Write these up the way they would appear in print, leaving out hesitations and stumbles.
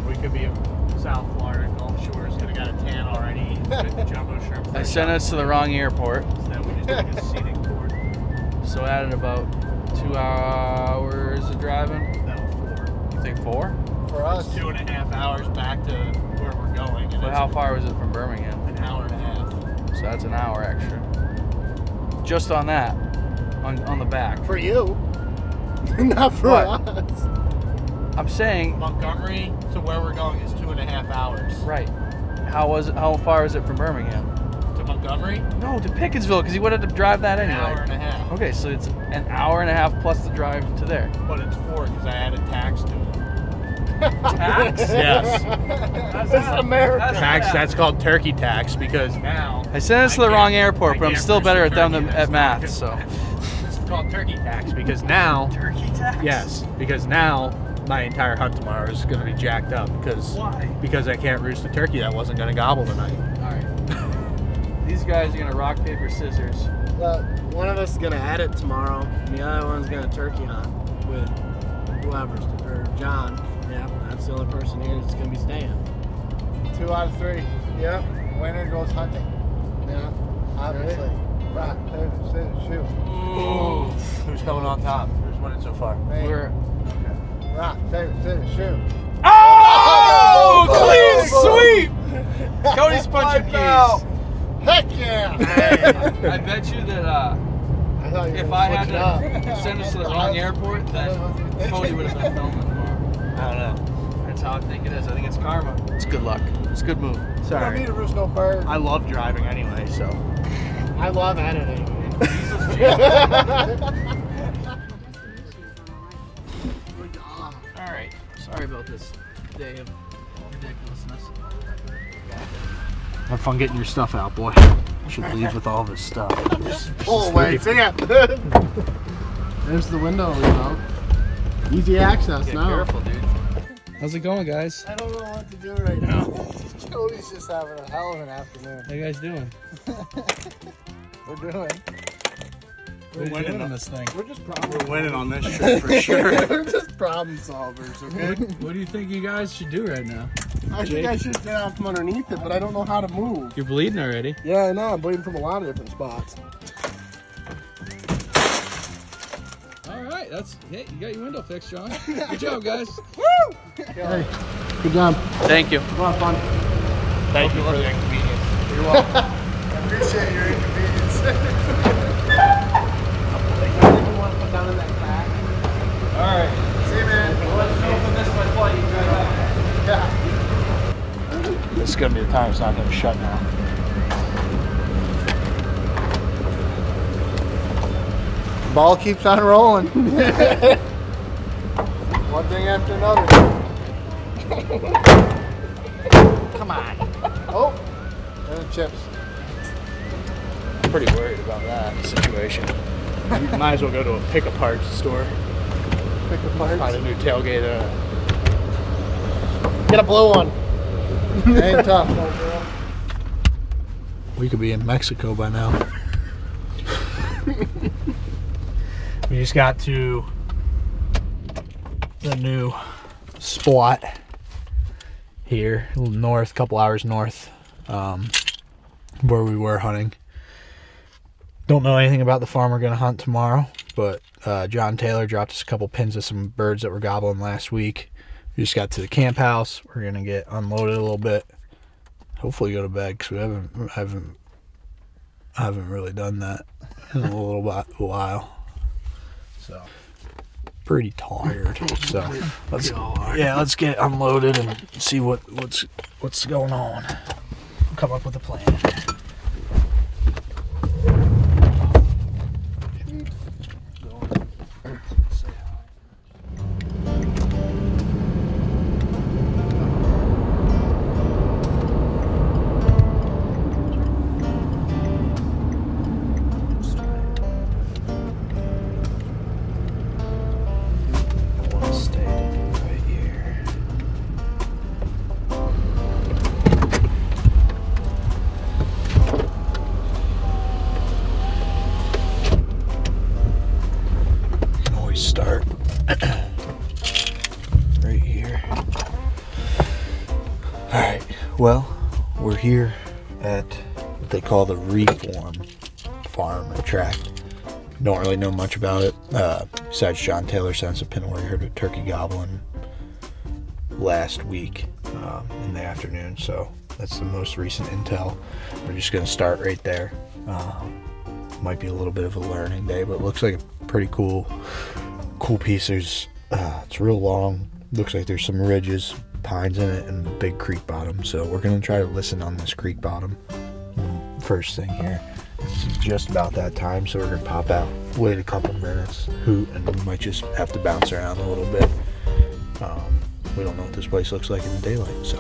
We could be in South Florida, Gulf Shores. Could have got a tan already. Jumbo shrimp. I sent us to the wrong airport. So then we just did like a scenic tour. So added about 2 hours of driving. No, 4. You think 4? For us. 2.5 hours back to where we're going. And But how far was it from Birmingham? An hour and a half. So that's an hour extra. Just on that, on the back. For you. Not for What? us. I'm saying. Montgomery to where we're going is 2.5 hours. Right. How far is it from Birmingham? To Montgomery? No, to Pickensville, because he would have to drive that An anyway. hour and a half. Okay, so it's an hour and a half plus the drive to there. But it's 4 because I added tax to it. Tax? Yes. That's America. Tax, that's called turkey tax because now... I sent us to the wrong airport, but I'm still better at them than at math, so. It's called turkey tax because now... Turkey tax? Yes, because now my entire hunt tomorrow is going to be jacked up because... Why? Because I can't roost a turkey that wasn't going to gobble tonight. Alright. These guys are going to rock, paper, scissors. One of us is gonna add it tomorrow, and the other one's gonna turkey hunt with whoever's, or John. Yeah, that's the only person here that's gonna be staying. 2 out of 3. Yep. Winner goes hunting. Yeah, obviously. Rock, paper, scissors, shoot. Ooh. Who's coming on top? Who's winning so far? Me. We're. Rock, paper, scissors, shoot. Oh! Clean sweep! Cody's punching keys. Heck yeah! I bet you that if I had to send us to the wrong airport, then Cody would have been filming tomorrow. I don't know. That's how I think it is. I think it's karma. It's good luck. It's a good move. I don't Sorry. need to roost no bird. I love driving anyway, so. I love editing. Alright. Sorry about this day of ridiculousness. Have fun getting your stuff out, boy. Should leave with all this stuff. Pull away. See ya. There's the window, you know. Easy access Get now. careful, dude. How's it going, guys? I don't know what to do right now. Cody's just having a hell of an afternoon. How you guys doing? We're doing. We're winning on this thing. We're just problem. We're winning on this trip for sure. We're just problem solvers, okay? What do you think you guys should do right now? I think I should get out from underneath it, but I don't know how to move. You're bleeding already. Yeah, I know. I'm bleeding from a lot of different spots. Alright, hey, you got your window fixed, John. Good job, guys. Woo! Hey, good job. Thank you. A lot of fun. Thank you for the inconvenience. You're welcome. I appreciate your inconvenience. Alright. See you, man. I'll let you know if I miss my flight. You drive back. Yeah. This is going to be the time it's not going to shut now. Ball keeps on rolling. One thing after another. Come on. Oh, and chips. I'm pretty worried about that situation. Might as well go to a pick-a-parts store. Pick the parts. Find a new tailgate. Get a blue one. Ain't tough, no girl. We could be in Mexico by now. We just got to the new spot here, a little north, a couple hours north, where we were hunting. Don't know anything about the farm we're going to hunt tomorrow, but John Taylor dropped us a couple pins of some birds that were gobbling last week. We just got to the camp house. We're going to get unloaded a little bit. Hopefully go to bed because we haven't really done that in a while. So pretty tired. So let's get unloaded and see what's going on. Come up with a plan. Well, we're here at what they call the Reform Farm or Tract. Don't really know much about it, besides John Taylor sent us a pin where he heard a turkey gobbling last week in the afternoon, so that's the most recent intel. We're just going to start right there. Might be a little bit of a learning day, but it looks like a pretty cool piece. It's real long. Looks like there's some ridges, pines in it, and a big creek bottom. So we're going to try to listen on this creek bottom first thing here. It's just about that time, so we're going to pop out, wait a couple minutes, hoot, and we might just have to bounce around a little bit. We don't know what this place looks like in the daylight, so.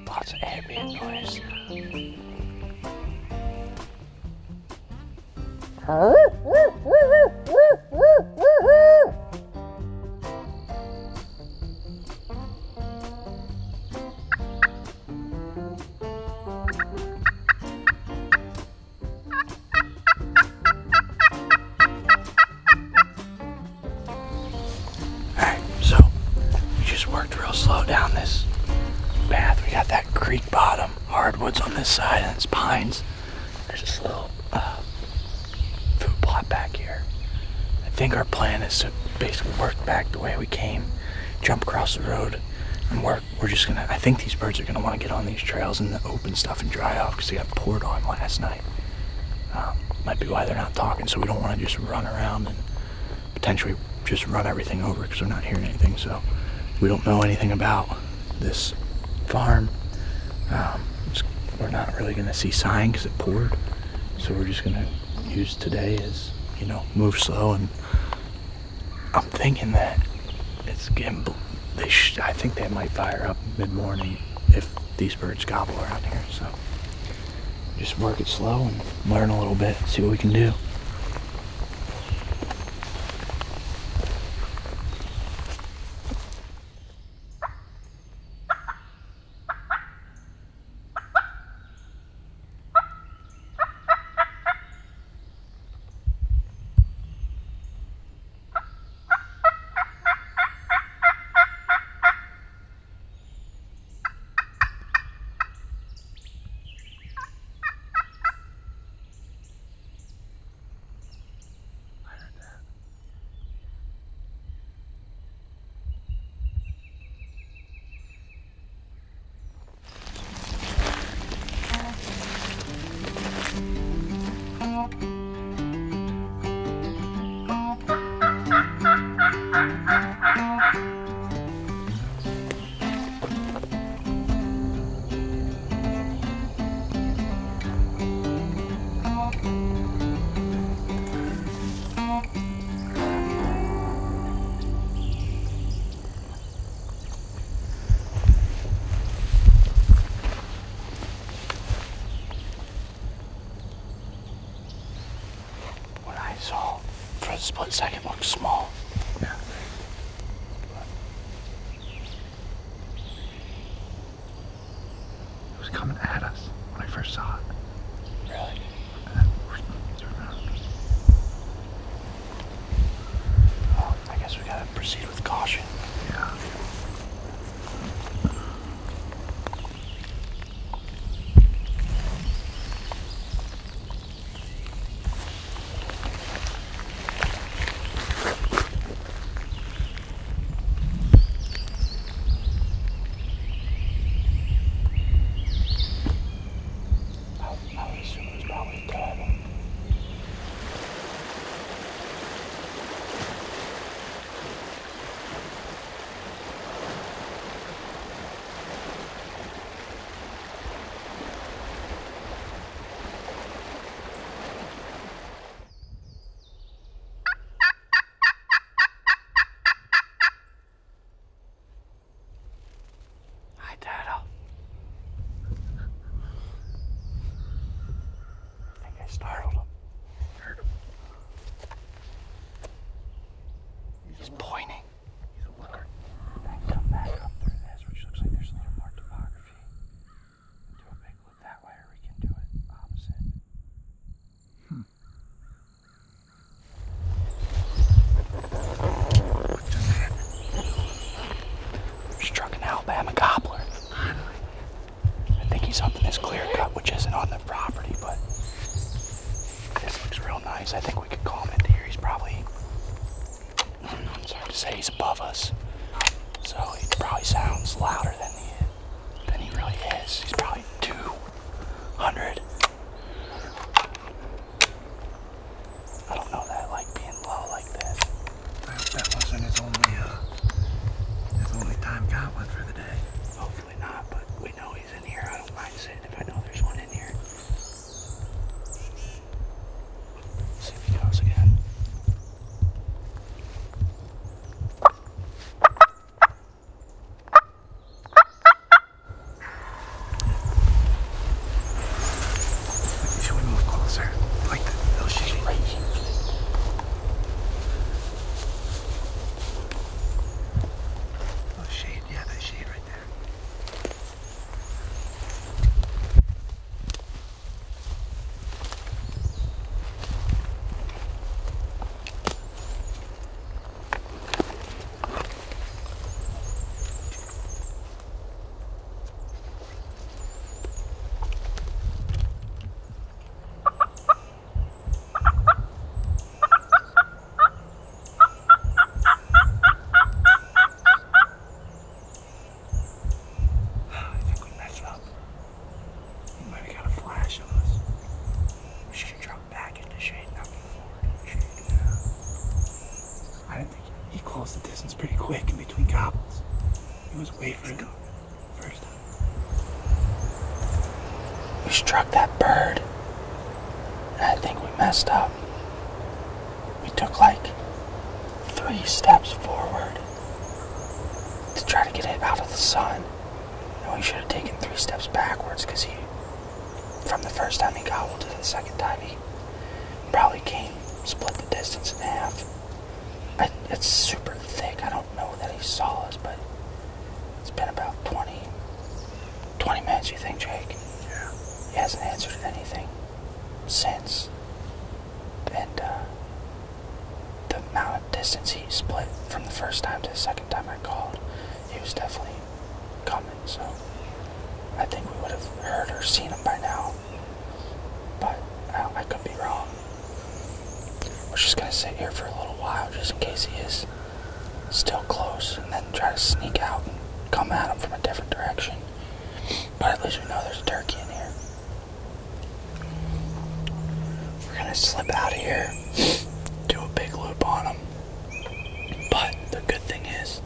Lots of ambient noise. Alright, so we just worked real slow down this path. We got that creek bottom, hardwoods on this side, and it's pines. There's this little food plot back here. I think our plan is to basically work back the way we came, jump across the road, and we're just gonna, I think these birds are gonna want to get on these trails in the open stuff and dry off because they got poured on last night. Might be why they're not talking, so we don't want to just run around and potentially just run everything over because we're not hearing anything. So we don't know anything about this farm. We're not really going to see sign because it poured, so we're just going to use today as, you know, move slow. And I'm thinking that it's getting, I think they might fire up mid-morning if these birds gobble around here. So just work it slow and learn a little bit, see what we can do. Saw for a split second looked small. Yeah. It was coming at us when I first saw it. Really? Well, I guess we gotta proceed with caution. Yeah. he's up in this clear cut, which isn't on the property, but this looks real nice. I think we could call him into here. He's probably, I'm sorry to say, he's above us. So he probably sounds louder than he really is. He's probably 200. I don't know that, like being low like this. I hope that wasn't his only time count one for the day. Hopefully not, but we know he's in here. I don't mind sitting if I know there's one in here. See if he goes again. Should we move closer? Like the little shady. Right here. Oh, shade. Yeah, that shade right there. The distance pretty quick in between gobbles. He was way further first time. We struck that bird, and I think we messed up. We took like 3 steps forward to try to get it out of the sun, and we should have taken 3 steps backwards because from the first time he gobbled to the second time, he probably split the distance in half. It's super thick. I don't know that he saw us, but it's been about 20 minutes, you think, Jake? Yeah. He hasn't answered anything since. And the amount of distance he split from the first time to the second time I called, he was definitely coming, so I think we would have heard or seen him by now. But I could be wrong. We're just going to sit here for a little while just in case he is still close, and then try to sneak out and come at him from a different direction. But at least we know there's a turkey in here. We're going to slip out of here, do a big loop on him. But the good thing is,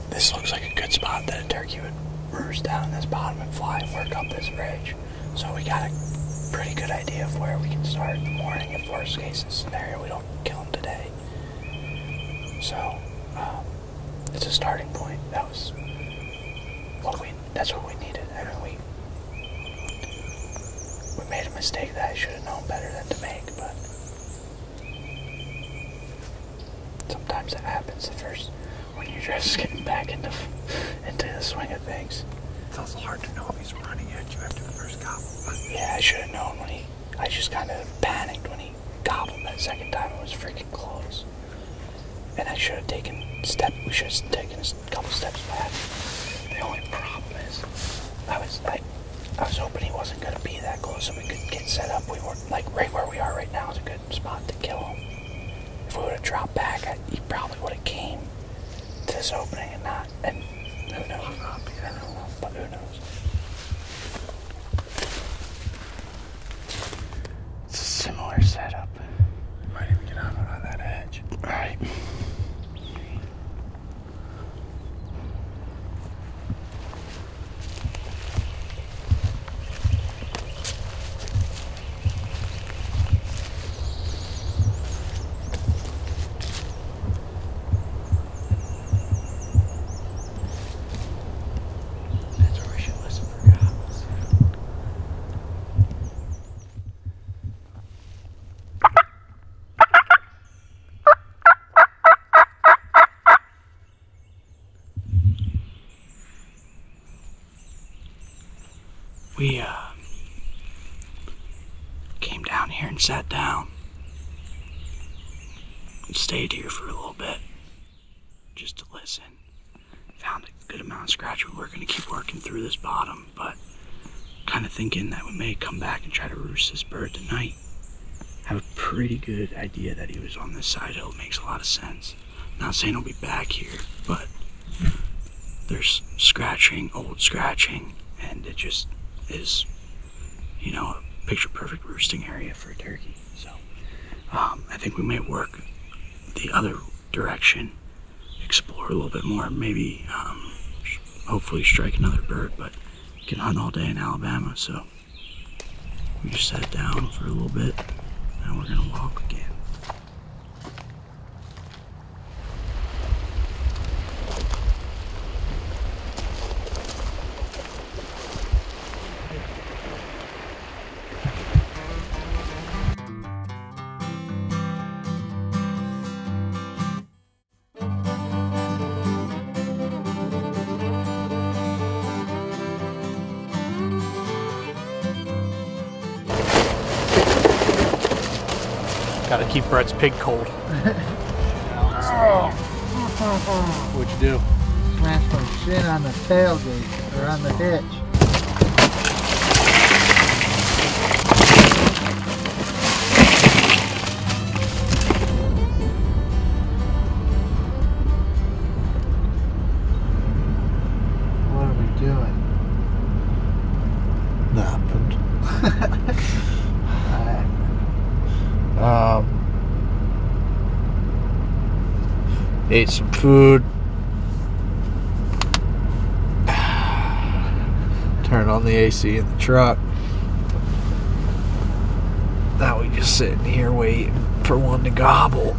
this looks like a good spot that a turkey would roost down in this bottom and fly and work up this ridge. So we got a pretty good idea of where we can start in the morning if worst case scenario we don't kill him today. So it's a starting point. That's what we needed. I mean, we made a mistake that I should have known better than to make, but sometimes it happens when you're just getting back into the swing of things. It's also hard to know if he's running at you after the first gobble. Yeah, I should have known I just kind of panicked when he gobbled that second time. It was freaking close. And we should have taken a couple steps back. The only problem is, I was hoping he wasn't going to be that close so we could get set up. We were, like, right where we are right now is a good spot to kill him. If we would have dropped back, he probably would have came to this opening and not, and who knows? I don't know, but who knows? It's a similar setup. Might even get out on that edge. Alright. We came down here and sat down and stayed here for a little bit just to listen. Found good amount of scratching. We're going to keep working through this bottom, but kind of thinking that we may come back and try to roost this bird tonight. Have a pretty good idea that he was on this side hill. It makes a lot of sense. Not saying he'll be back here, but there's scratching, old scratching, and it just is, you know, a picture perfect roosting area for a turkey. So I think we may work the other direction, explore a little bit more, maybe hopefully strike another bird, but you can hunt all day in Alabama, so we just sat down for a little bit and we're gonna walk again. Gotta keep Brett's pig cold. What'd you do? Smashed my shin on the tailgate, or on the hitch. What are we doing? Happened. Ate some food. Turned on the AC in the truck. Now we just sitting here waiting for one to gobble.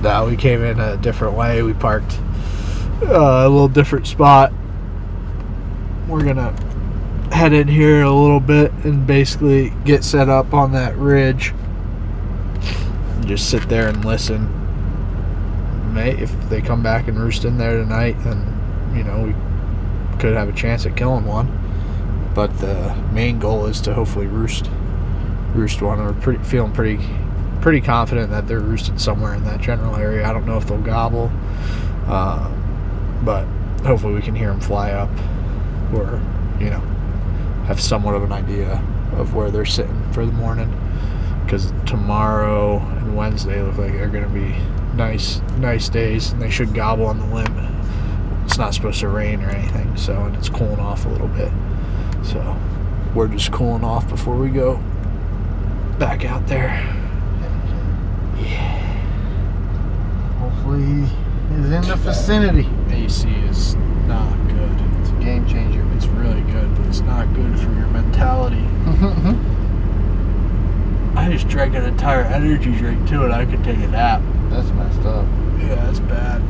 Now we came in a different way. We parked a little different spot. We're gonna head in here a little bit and basically get set up on that ridge and just sit there and listen. If they come back and roost in there tonight, then, you know, we could have a chance at killing one. But the main goal is to hopefully roost one. We're feeling pretty confident that they're roosted somewhere in that general area. I don't know if they'll gobble, but hopefully we can hear them fly up, or, you know, have somewhat of an idea of where they're sitting for the morning. Because tomorrow and Wednesday look like they're going to be nice days, and they should gobble on the limb. It's not supposed to rain or anything, so, and it's cooling off a little bit, so we're just cooling off before we go back out there. Yeah. Hopefully he's in the vicinity. AC is not good. It's a game changer. It's really good, but it's not good for your mentality. I just drank an entire energy drink too, and I could take a nap. That's messed up. Yeah, that's bad.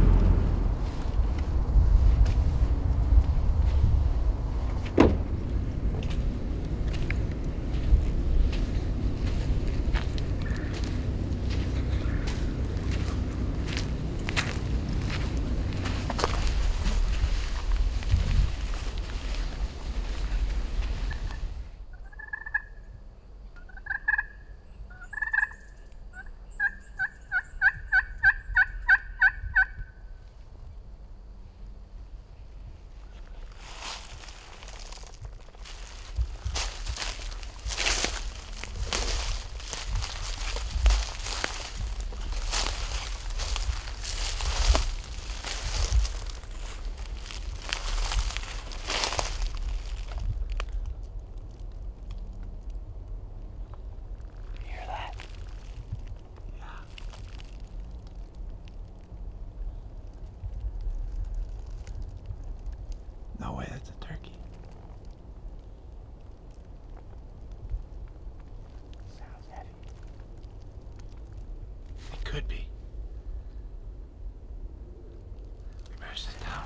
No way, that's a turkey. Sounds heavy. It could be. We better sit down.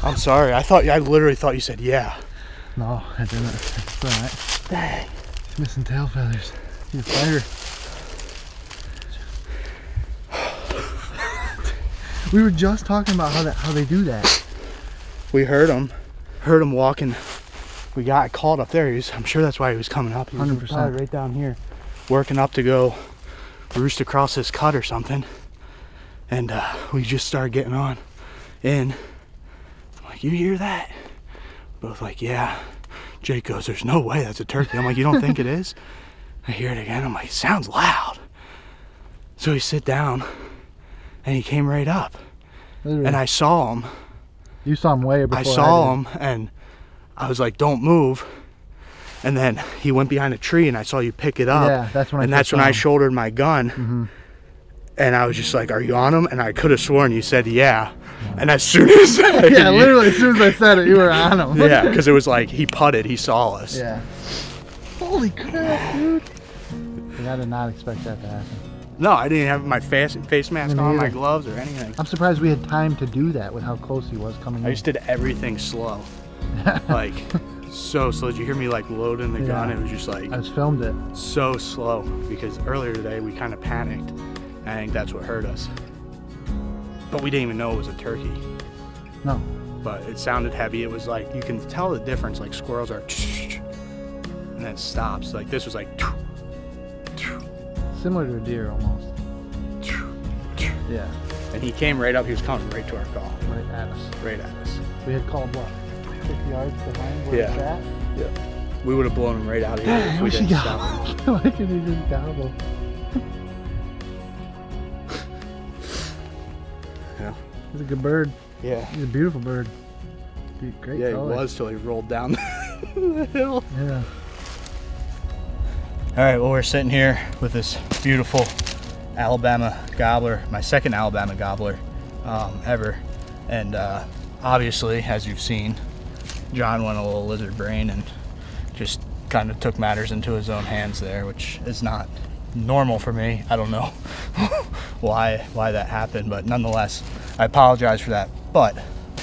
I'm sorry. I literally thought you said yeah. No, I didn't. It's alright. Dang. He's missing tail feathers. He's a fighter. We were just talking about how they do that. We heard him walking. We got called up there. I'm sure that's why he was coming up. He was 100%. probably right down here, working up to go roost across this cut or something. And we just started getting on. And I'm like, you hear that? Both like, yeah. Jake goes, there's no way that's a turkey. I'm like, you don't think it is? I hear it again. I'm like, it sounds loud. So we sit down, and he came right up. Literally. And I saw him. You saw him way before I saw him, and I was like, don't move. And then he went behind a tree, and I saw you pick it up. Yeah, that's when I shouldered my gun. And I was just like, are you on him? And I could have sworn you said yeah. And as soon as literally as soon as I said it, you were on him. Yeah, because it was like he putted, he saw us. Yeah. Holy crap, dude. I did not expect that to happen. No, I didn't have my face mask on, my gloves, or anything. I'm surprised we had time to do that with how close he was coming in. I just did everything slow. Like, so slow. Did you hear me like loading the gun? It was just like... I just filmed it. So slow, because earlier today we kind of panicked. I think that's what hurt us. But we didn't even know it was a turkey. No. But it sounded heavy. It was like, you can tell the difference, like squirrels are... And then it stops. Like this was like... Similar to a deer almost. Yeah. And he came right up. He was coming right to our call. Right at us. Right at us. We had called what? 50 yards behind where it's at? Yeah. We would have blown him right out of here if we didn't stop him. Why can he just gobble? Yeah. He's a good bird. Yeah. He's a beautiful bird. Dude, great Yeah, color. he was till he rolled down the hill. Yeah. All right, well, we're sitting here with this beautiful Alabama gobbler, my second Alabama gobbler ever. And obviously, as you've seen, John went a little lizard brain and just kind of took matters into his own hands there, which is not normal for me. I don't know why that happened, but nonetheless, I apologize for that. But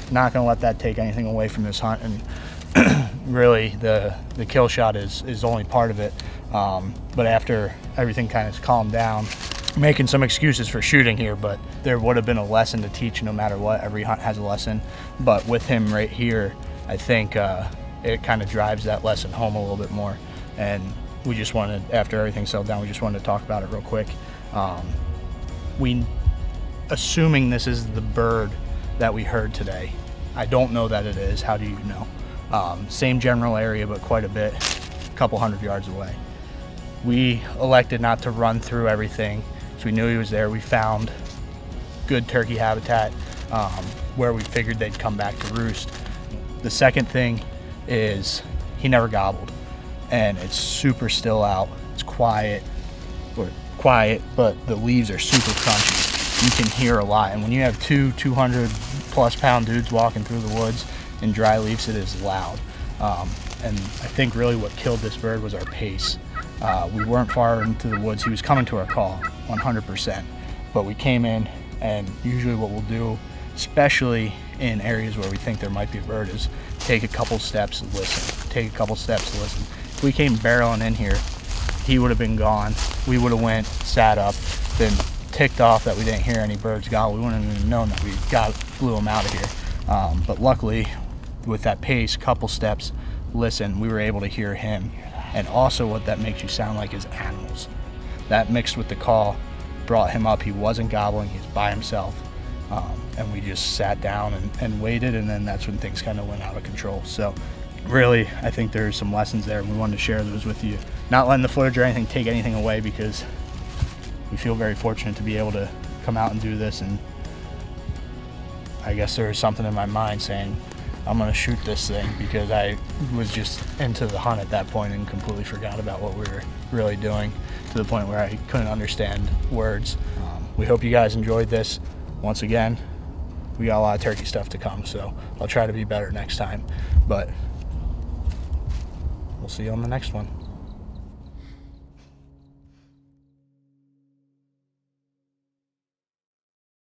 not gonna let that take anything away from this hunt. And really, the kill shot is only part of it. But after everything kind of calmed down, making some excuses for shooting here, but there would have been a lesson to teach no matter what. Every hunt has a lesson, but with him right here, I think it kind of drives that lesson home a little bit more. And we just wanted, after everything settled down, we just wanted to talk about it real quick. Assuming this is the bird that we heard today, I don't know that it is. How do you know? Same general area, but quite a bit, a couple 100 yards away. We elected not to run through everything, so we knew he was there. We found good turkey habitat where we figured they'd come back to roost. The second thing is he never gobbled, and it's super still out. It's quiet, but the leaves are super crunchy. You can hear a lot, and when you have two 200+ pound dudes walking through the woods in dry leaves, it is loud. And I think really what killed this bird was our pace. We weren't far into the woods. He was coming to our call 100%, but we came in, and usually what we'll do, especially in areas where we think there might be a bird, is take a couple steps and listen. Take a couple steps to listen. If we came barreling in here, he would have been gone. We would have went, sat up, been ticked off that we didn't hear any birds gobble. We wouldn't have even known that we blew them out of here. But luckily, with that pace, couple steps, listen, we were able to hear him. And also what that makes you sound like is animals. That mixed with the call brought him up. He wasn't gobbling, he was by himself. And we just sat down and waited, and then that's when things kind of went out of control. So really, I think there's some lessons there, and we wanted to share those with you. Not letting the footage or anything take anything away, because we feel very fortunate to be able to come out and do this. And I guess there was something in my mind saying, I'm gonna shoot this thing, because I was just into the hunt at that point and completely forgot about what we were really doing, to the point where I couldn't understand words. We hope you guys enjoyed this. Once again, we got a lot of turkey stuff to come, so I'll try to be better next time, but we'll see you on the next one.